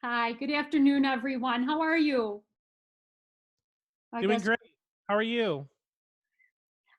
Hi, good afternoon, everyone. How are you? I Doing guess great. How are you?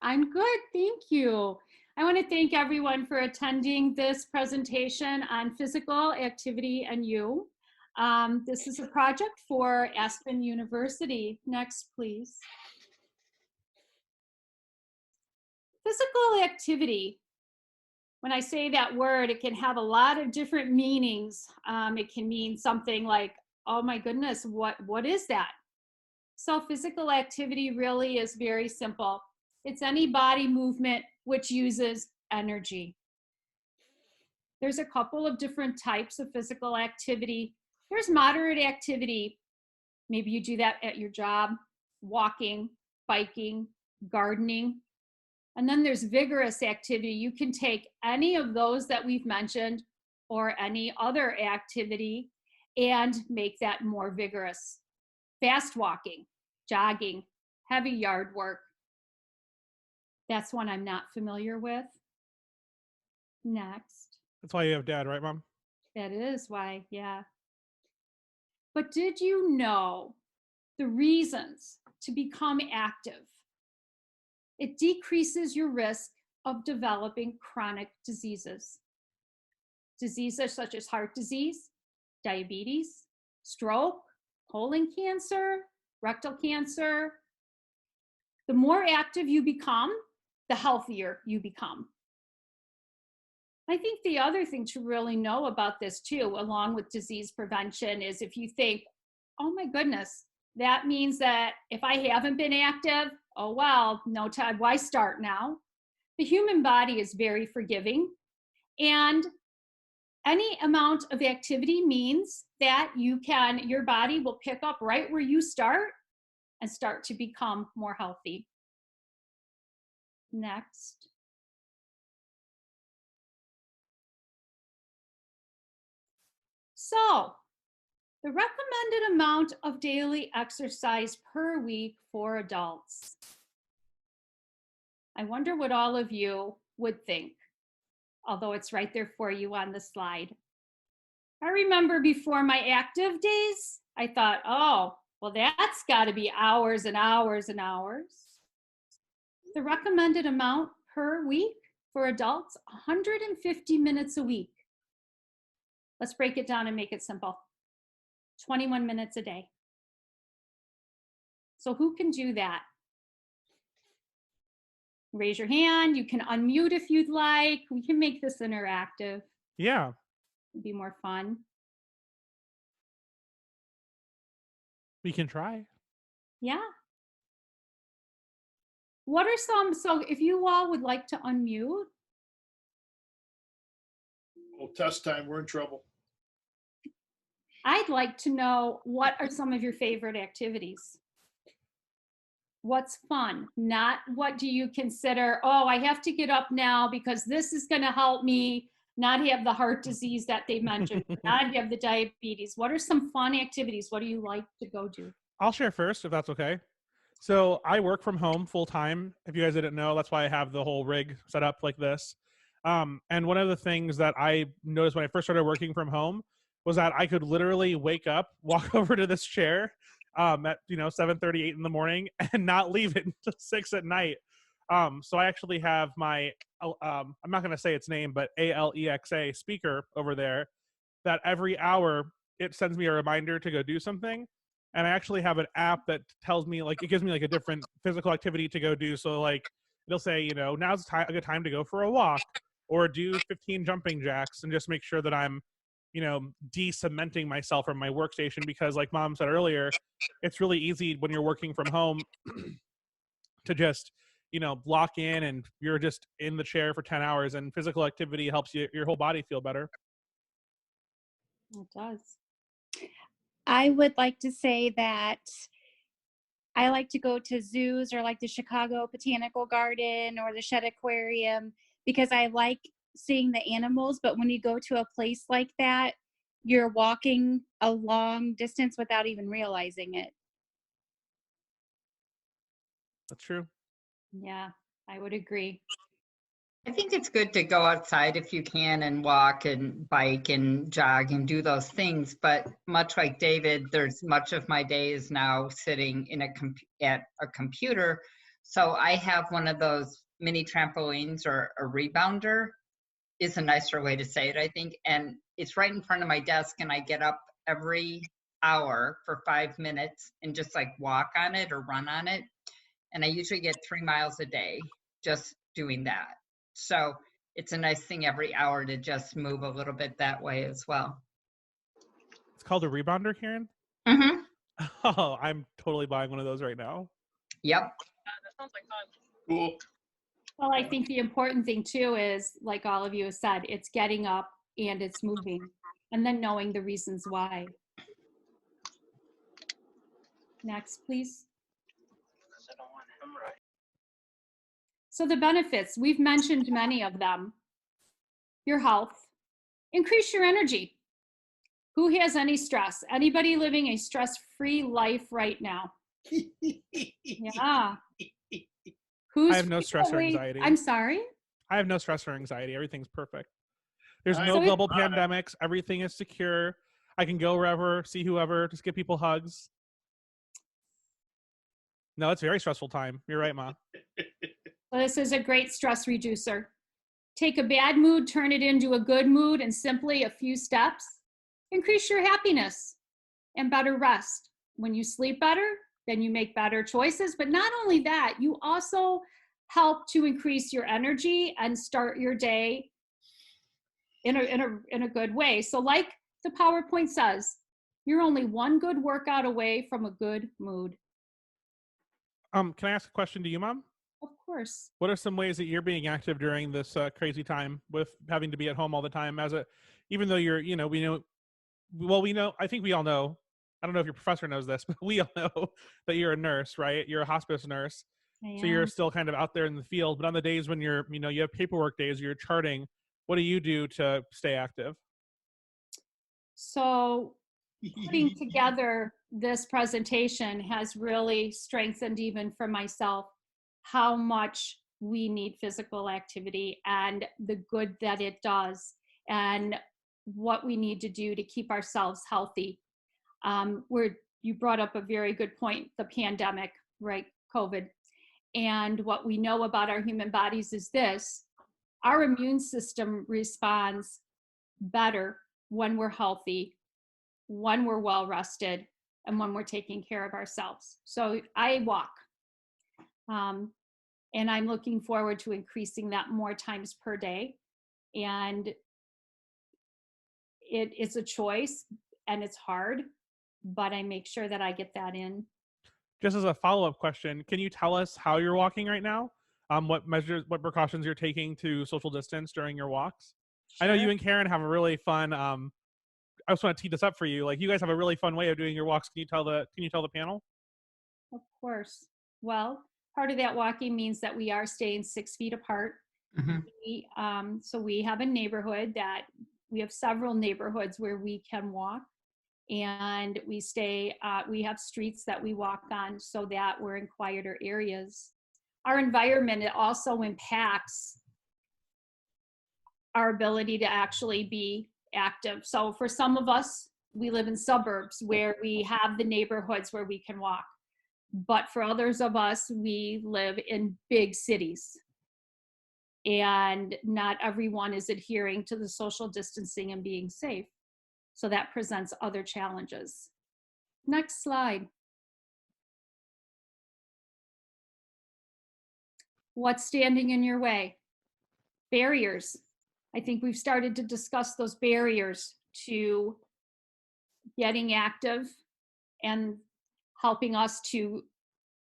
I'm good, thank you. I want to thank everyone for attending this presentation on physical activity and you. This is a project for Aspen University. Next, please. Physical activity. When I say that word, it can have a lot of different meanings. It can mean something like, oh my goodness, what is that? So physical activity really is very simple. It's any body movement which uses energy. There's a couple of different types of physical activity. There's moderate activity. Maybe you do that at your job, walking, biking, gardening. And then there's vigorous activity. You can take any of those that we've mentioned or any other activity and make that more vigorous. Fast walking, jogging, heavy yard work. That's one I'm not familiar with. Next. That's why you have dad, right, Mom? That is why, yeah. But did you know the reasons to become active? It decreases your risk of developing chronic diseases. Diseases such as heart disease, diabetes, stroke, colon cancer, rectal cancer. The more active you become, the healthier you become. I think the other thing to really know about this too, along with disease prevention, is if you think, oh my goodness, that means that if I haven't been active, oh well, no time, why start now? The human body is very forgiving, and any amount of activity means that your body will pick up right where you start and start to become more healthy. Next. So, the recommended amount of daily exercise per week for adults. I wonder what all of you would think, although it's right there for you on the slide. I remember before my active days, I thought, oh, well, that's got to be hours and hours and hours. The recommended amount per week for adults, 150 minutes a week. Let's break it down and make it simple. 21 minutes a day. So who can do that? Raise your hand. You can unmute if you'd like. We can make this interactive. Yeah, It'd be more fun. we can try. Yeah. What are some, so if you all would like to unmute, Well, test time, we're in trouble. I'd like to know what are some of your favorite activities? What's fun? Not what do you consider, oh, I have to get up now because this is going to help me not have the heart disease that they mentioned, not have the diabetes. What are some fun activities? What do you like to go do? I'll share first if that's okay. So I work from home full time. If you guys didn't know, that's why I have the whole rig set up like this. And one of the things that I noticed when I first started working from home was that I could literally wake up, walk over to this chair at 7:38 in the morning, and not leave it until 6 at night. So I actually have my I'm not going to say its name, but Alexa speaker over there that every hour it sends me a reminder to go do something. And I actually have an app that tells me, like, it gives me like a different physical activity to go do. So like it'll say, now's a good time to go for a walk or do 15 jumping jacks, and just make sure that I'm de-cementing myself from my workstation, because like Mom said earlier, it's really easy when you're working from home to just lock in and you're just in the chair for 10 hours, and physical activity helps your whole body feel better. It does. I would like to say that I like to go to zoos or like the Chicago Botanical Garden or the Shedd Aquarium because I like seeing the animals. But when you go to a place like that, you're walking a long distance without even realizing it. That's true. Yeah, I would agree. I think it's good to go outside if you can and walk and bike and jog and do those things. But much like David, there's much of my day is now sitting in at a computer. So I have one of those mini trampolines, or a rebounder is a nicer way to say it, I think. And it's right in front of my desk, and I get up every hour for 5 minutes and just like walk on it or run on it. And I usually get 3 miles a day just doing that. So it's a nice thing every hour to just move a little bit that way as well. It's called a rebounder, Karen. Mm-hmm. Oh, I'm totally buying one of those right now. Yep. That sounds like fun. Cool. Well, I think the important thing too is, like all of you have said, it's getting up and it's moving, and then knowing the reasons why. Next, please. So the benefits, we've mentioned many of them. Your health, increase your energy. Who has any stress? Anybody living a stress-free life right now? Yeah. I have no stress or anxiety. I'm sorry? I have no stress or anxiety. Everything's perfect. There's I- no So it- global pandemics. Everything is secure. I can go wherever, see whoever, just give people hugs. No, it's a very stressful time. You're right, Ma. Well, this is a great stress reducer. Take a bad mood, turn it into a good mood, and simply a few steps. Increase your happiness and better rest. When you sleep better, then you make better choices. But not only that, you also help to increase your energy and start your day in a good way. So like the PowerPoint says, you're only one good workout away from a good mood. Can I ask a question to you, Mom? Of course. What are some ways that you're being active during this crazy time with having to be at home all the time? Even though you're, we know, I think we all know, I don't know if your professor knows this, but we all know that you're a nurse, right? You're a hospice nurse. So you're still kind of out there in the field, but on the days when you're, you have paperwork days, you're charting, what do you do to stay active? So putting together this presentation has really strengthened, even for myself, how much we need physical activity and the good that it does, and what we need to do to keep ourselves healthy. You brought up a very good point, the pandemic, right? COVID. And what we know about our human bodies is this: our immune system responds better when we're healthy, when we're well rested, and when we're taking care of ourselves. So I walk, and I'm looking forward to increasing that more times per day. And it's a choice, and it's hard, but I make sure that I get that in. Just as a follow-up question, can you tell us how you're walking right now? What precautions you're taking to social distance during your walks? I know you and Karen have a really fun, I just want to tee this up for you. Like, you guys have a really fun way of doing your walks. Can you tell the panel? Of course. Well, part of that walking means that we are staying 6 feet apart. Mm-hmm. So we have a neighborhood that we have several neighborhoods where we can walk, and we have streets that we walk on so that we're in quieter areas. Our environment, it also impacts our ability to actually be active. So for some of us, we live in suburbs where we have the neighborhoods where we can walk. But for others of us, we live in big cities, and not everyone is adhering to the social distancing and being safe. So that presents other challenges. Next slide. What's standing in your way? Barriers. I think we've started to discuss those barriers to getting active and helping us to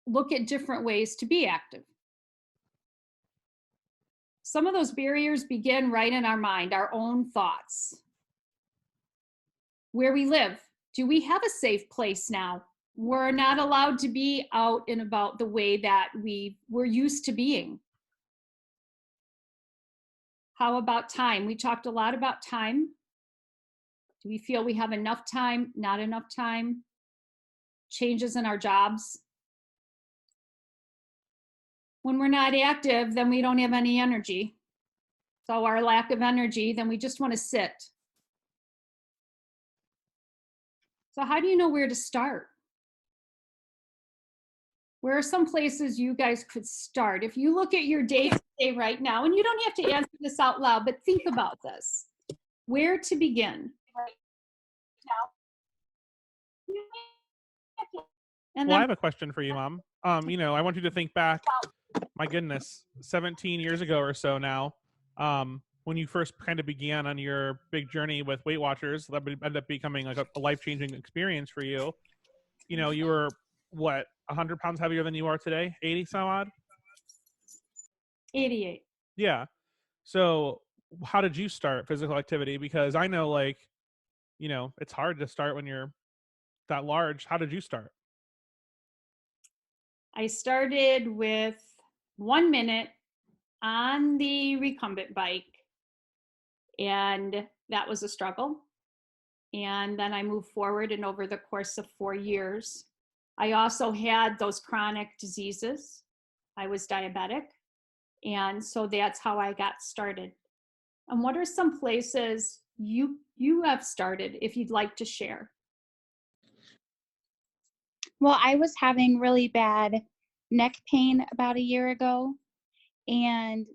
look at different ways to be active. Some of those barriers begin right in our mind, our own thoughts. Where we live, do we have a safe place now? We're not allowed to be out and about the way that we were used to being. How about time? We talked a lot about time. Do we feel we have enough time, not enough time? Changes in our jobs. When we're not active, then we don't have any energy. So our lack of energy, then we just want to sit. So how do you know where to start? Where are some places you guys could start? If you look at your day-to-day right now, and you don't have to answer this out loud, but think about this. Where to begin? And Well, I then have a question for you, Mom. I want you to think back, my goodness, 17 years ago or so now, when you first kind of began on your big journey with Weight Watchers, that ended up becoming like a life-changing experience for you. You were, what, 100 pounds heavier than you are today? 80 some odd? 88. Yeah. So how did you start physical activity? Because I know, like, it's hard to start when you're that large. How did you start? I started with 1 minute on the recumbent bike, and that was a struggle. And then I moved forward, and over the course of 4 years, I also had those chronic diseases. I was diabetic, and so that's how I got started. And what are some places you have started, if you'd like to share? Well, I was having really bad neck pain about a year ago, and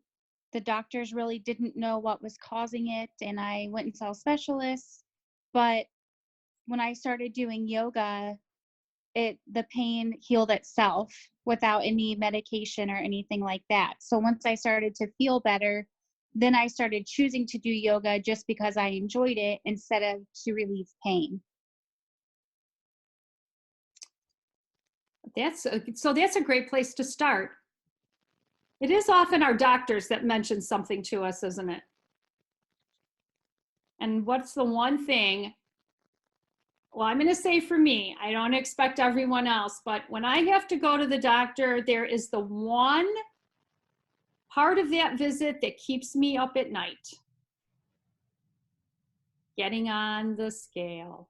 the doctors really didn't know what was causing it. And I went and saw specialists. But when I started doing yoga, the pain healed itself without any medication or anything like that. So once I started to feel better, then I started choosing to do yoga just because I enjoyed it instead of to relieve pain. That's a great place to start. It is often our doctors that mention something to us, isn't it? And what's the one thing? Well, I'm going to say for me, I don't expect everyone else, but when I have to go to the doctor, there is the one part of that visit that keeps me up at night. Getting on the scale.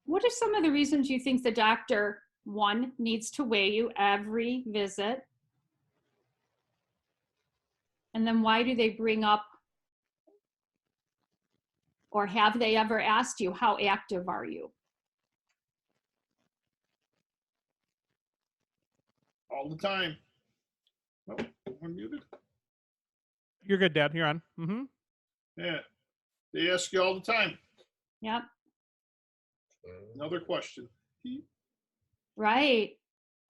What are some of the reasons you think the doctor, one, needs to weigh you every visit? And then why do they bring up, or have they ever asked you, how active are you? All the time. Oh, I'm muted. You're good, Dad. You're on. Mm-hmm. Yeah. They ask you all the time. Yep. Another question. Right.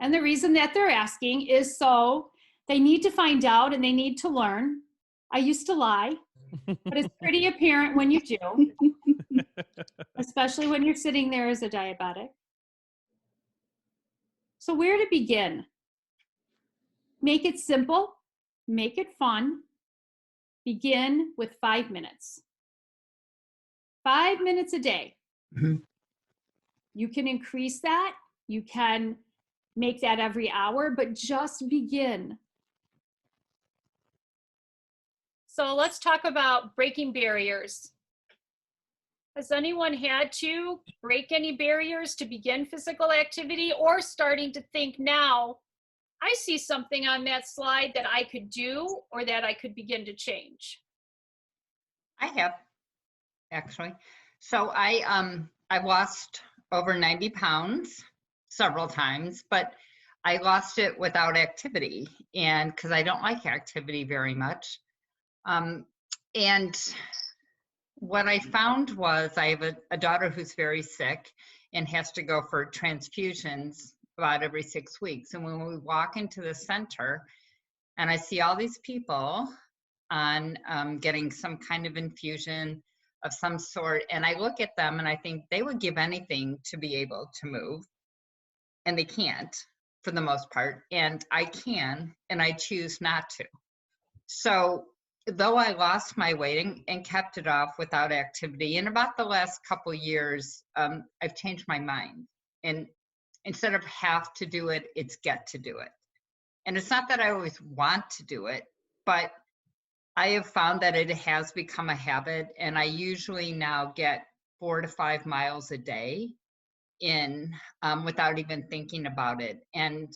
And the reason that they're asking is so they need to find out and they need to learn. I used to lie, but it's pretty apparent when you do, especially when you're sitting there as a diabetic. So where to begin? Make it simple, make it fun. Begin with 5 minutes. 5 minutes a day. Mhm. You can increase that. You can make that every hour, but just begin. So let's talk about breaking barriers. Has anyone had to break any barriers to begin physical activity, or starting to think now, I see something on that slide that I could do or that I could begin to change? I have, actually. So I lost over 90 pounds several times, but I lost it without activity, and because I don't like activity very much. And what I found was I have a daughter who's very sick and has to go for transfusions about every 6 weeks. And when we walk into the center and I see all these people on getting some kind of infusion of some sort, and I look at them and I think they would give anything to be able to move, and they can't for the most part, and I can, and I choose not to. So though I lost my weight and kept it off without activity, in about the last couple years, I've changed my mind. And instead of have to do it, it's get to do it. And it's not that I always want to do it, but I have found that it has become a habit. And I usually now get 4 to 5 miles a day in without even thinking about it. And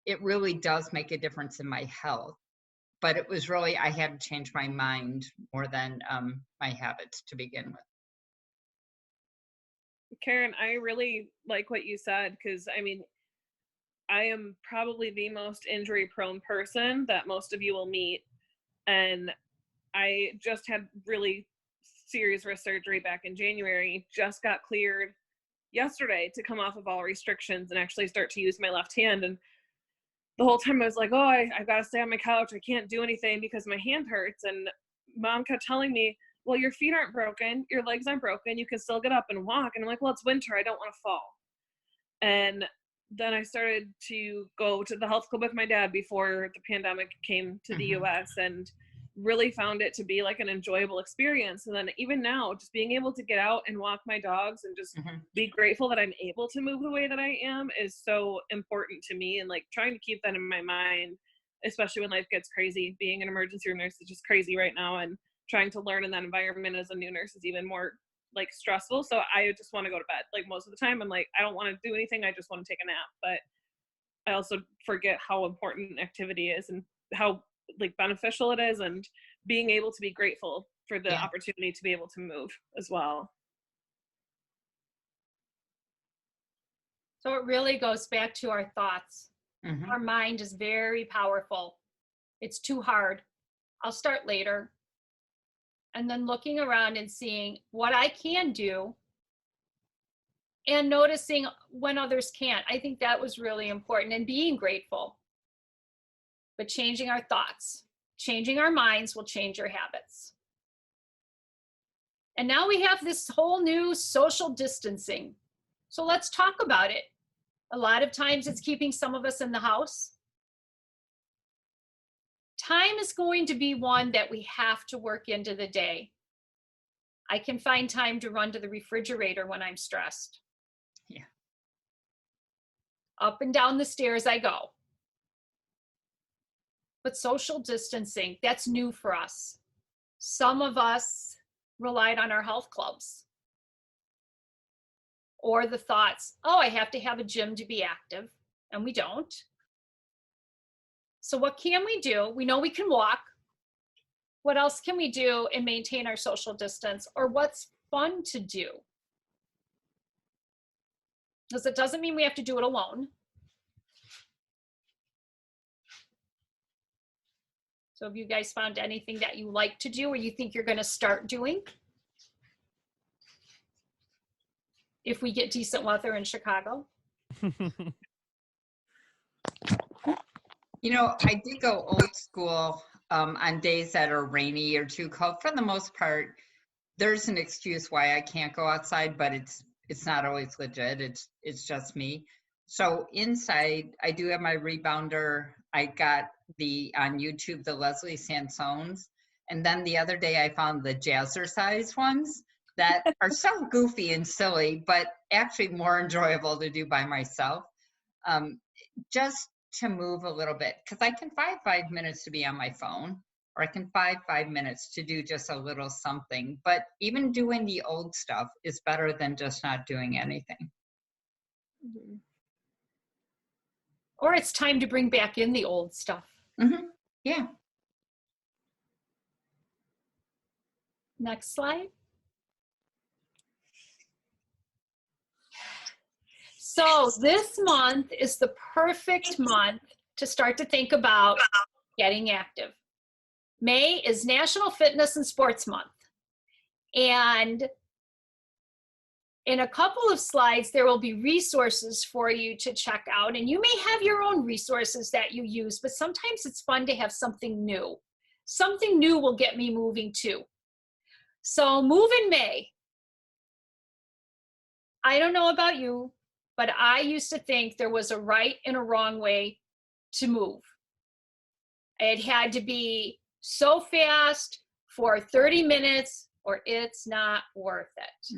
it really does make a difference in my health. but it was really, I had to change my mind more than my habits to begin with. Karen, I really like what you said, because I mean, I am probably the most injury prone person that most of you will meet. And I just had really serious wrist surgery back in January, just got cleared yesterday to come off of all restrictions and actually start to use my left hand. And the whole time I was like, oh, I've got to stay on my couch. I can't do anything because my hand hurts. And mom kept telling me, well, your feet aren't broken. Your legs aren't broken. You can still get up and walk. And I'm like, well, it's winter. I don't want to fall. And then I started to go to the health club with my dad before the pandemic came to the US, and really found it to be like an enjoyable experience. And then even now, just being able to get out and walk my dogs and just be grateful that I'm able to move the way that I am is so important to me. And like trying to keep that in my mind, especially when life gets crazy. Being an emergency room nurse is just crazy right now, and trying to learn in that environment as a new nurse is even more like stressful. So I just want to go to bed. Like most of the time I'm like, I don't want to do anything. I just want to take a nap. But I also forget how important activity is and how like beneficial it is, and being able to be grateful for the opportunity to be able to move as well. So it really goes back to our thoughts. Our mind is very powerful. It's too hard. I'll start later. And then looking around and seeing what I can do and noticing when others can't. I think that was really important, and being grateful. But changing our thoughts, changing our minds will change your habits. And now we have this whole new social distancing. So let's talk about it. A lot of times it's keeping some of us in the house. Time is going to be one that we have to work into the day. I can find time to run to the refrigerator when I'm stressed. Yeah. Up and down the stairs I go. But social distancing, that's new for us. Some of us relied on our health clubs. Or the thoughts, oh, I have to have a gym to be active, and we don't. So what can we do? We know we can walk. What else can we do and maintain our social distance? Or what's fun to do? Because it doesn't mean we have to do it alone. So have you guys found anything that you like to do or you think you're going to start doing? If we get decent weather in Chicago? You know, I did go old school on days that are rainy or too cold. For the most part, there's an excuse why I can't go outside, but it's not always legit. It's just me. So inside, I do have my rebounder. I got on YouTube, the Leslie Sansones. And then the other day I found the jazzercise ones that are so goofy and silly, but actually more enjoyable to do by myself. Just to move a little bit, because I can find 5 minutes to be on my phone, or I can find 5 minutes to do just a little something. But even doing the old stuff is better than just not doing anything. Or it's time to bring back in the old stuff. Yeah. Next slide. So this month is the perfect month to start to think about getting active. May is National Fitness and Sports Month. And in a couple of slides, there will be resources for you to check out. And you may have your own resources that you use, but sometimes it's fun to have something new. Something new will get me moving too. So move in May. I don't know about you, but I used to think there was a right and a wrong way to move. It had to be so fast for 30 minutes or it's not worth it.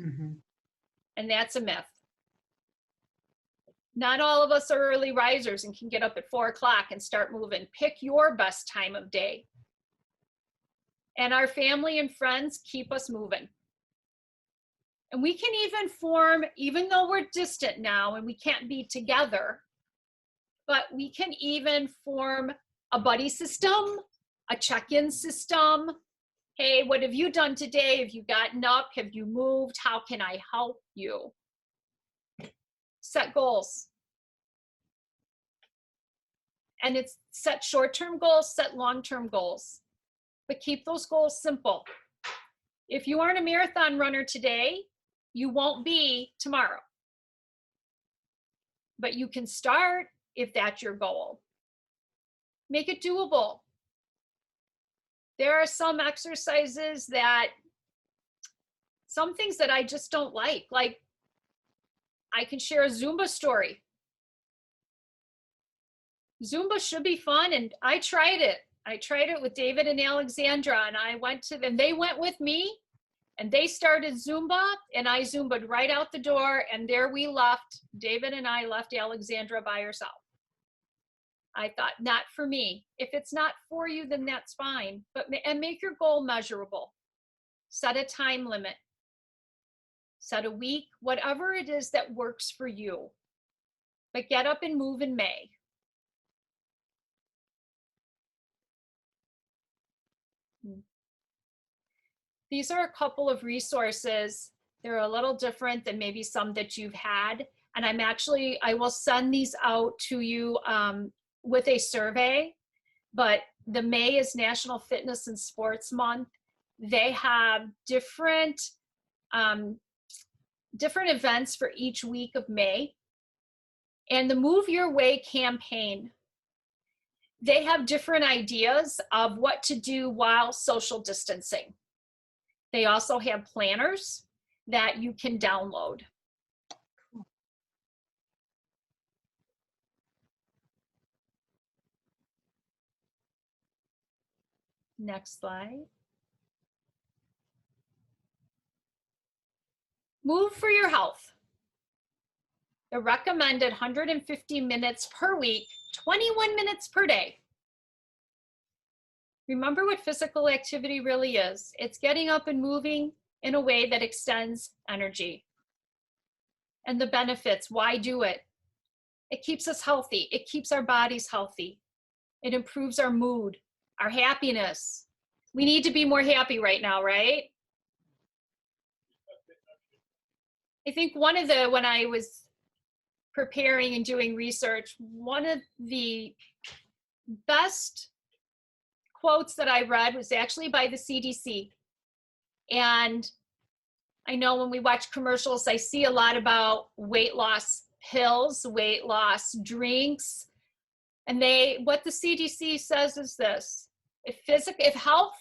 And that's a myth. Not all of us are early risers and can get up at 4 o'clock and start moving. Pick your best time of day. And our family and friends keep us moving. And we can even form, even though we're distant now and we can't be together, but we can even form a buddy system a check-in system. Hey, what have you done today? Have you gotten up? Have you moved? How can I help you? Set goals. And it's set short-term goals, set long-term goals, but keep those goals simple. If you aren't a marathon runner today, you won't be tomorrow. But you can start if that's your goal. Make it doable. There are some exercises some things that I just don't like. Like, I can share a Zumba story. Zumba should be fun, and I tried it. I tried it with David and Alexandra, and I went to them. They went with me, and they started Zumba, and I Zumbaed right out the door, and there we left. David and I left Alexandra by herself. I thought, not for me. If it's not for you, then that's fine. And make your goal measurable. Set a time limit. Set a week, whatever it is that works for you. But get up and move in May. These are a couple of resources. They're a little different than maybe some that you've had. And I will send these out to you with a survey, but the May is National Fitness and Sports Month. They have different events for each week of May. And the Move Your Way campaign, they have different ideas of what to do while social distancing. They also have planners that you can download. Next slide. Move for your health. The recommended 150 minutes per week, 21 minutes per day. Remember what physical activity really is. It's getting up and moving in a way that extends energy. And the benefits, why do it? It keeps us healthy. It keeps our bodies healthy. It improves our mood, our happiness. We need to be more happy right now, right? I think when I was preparing and doing research, one of the best quotes that I read was actually by the CDC. And I know when we watch commercials, I see a lot about weight loss pills, weight loss drinks. And what the CDC says is this: if health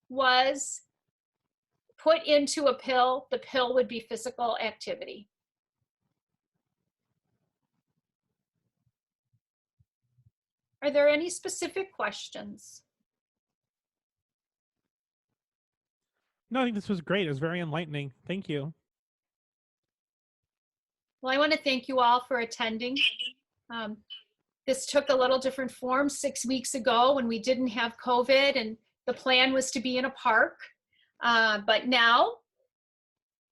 was put into a pill, the pill would be physical activity. Are there any specific questions? No, I think this was great. It was very enlightening. Thank you. Well, I want to thank you all for attending. This took a little different form 6 weeks ago when we didn't have COVID and the plan was to be in a park. But now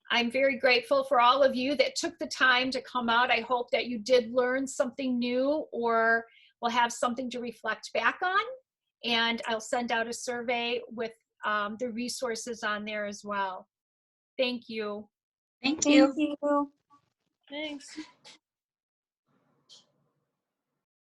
I'm very grateful for all of you that took the time to come out. I hope that you did learn something new or will have something to reflect back on. And I'll send out a survey with the resources on there as well. Thank you. Thank you. Thank you. Thanks.